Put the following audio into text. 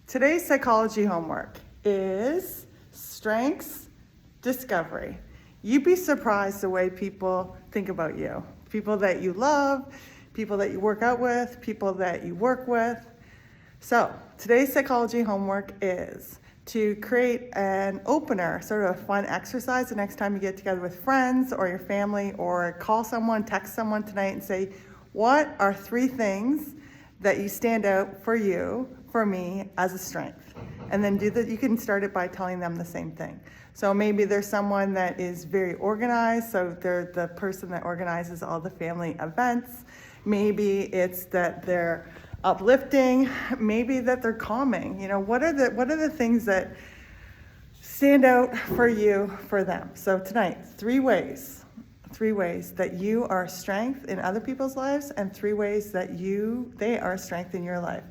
Today's psychology homework is strengths discovery. You'd be surprised the way people think about you. People that you love, people that you work out with, people that you work with. So today's psychology homework is to create an opener, sort of a fun exercise the next time you get together with friends or your family, or call someone, text someone tonight and say, what are 3 things that you stand out for you, for me, as a strength? And then you can start it by telling them the same thing. So maybe there's someone that is very organized, so they're the person that organizes all the family events. Maybe it's that they're uplifting, maybe that they're calming. What are the things that stand out for you, for them? So tonight, 3 ways that you are a strength in other people's lives, and 3 ways that they are a strength in your life.